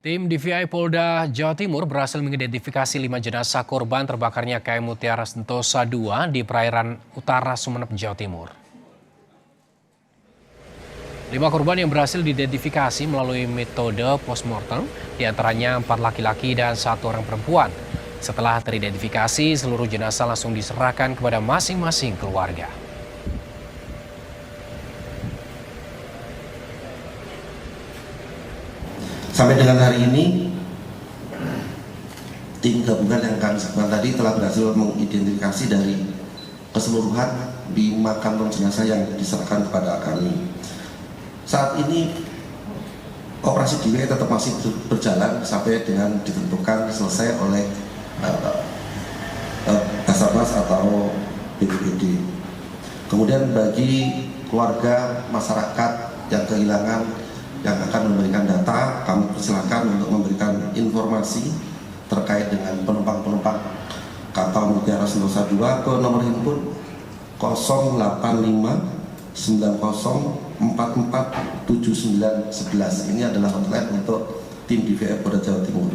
Tim DVI Polda Jawa Timur berhasil mengidentifikasi 5 jenazah korban terbakarnya KM Mutiara Sentosa II di perairan utara Sumeneb, Jawa Timur. 5 korban yang berhasil diidentifikasi melalui metode postmortem, diantaranya 4 laki-laki dan 1 orang perempuan. Setelah teridentifikasi, seluruh jenazah langsung diserahkan kepada masing-masing keluarga. Sampai dengan hari ini, tim gabungan yang kami sebutkan tadi telah berhasil mengidentifikasi dari keseluruhan 5 kantong jenazah yang diserahkan kepada kami. Saat ini operasi DWI tetap masih berjalan sampai dengan ditentukan selesai oleh Basarnas atau BPBD. Kemudian bagi keluarga masyarakat yang kehilangan yang akan memberikan data, kami persilakan untuk memberikan informasi terkait dengan penumpang-penumpang kapal Mutiara Sentosa II ke nomor handphone 08590447911. Ini adalah hotline untuk tim DVI Polda Jawa Timur.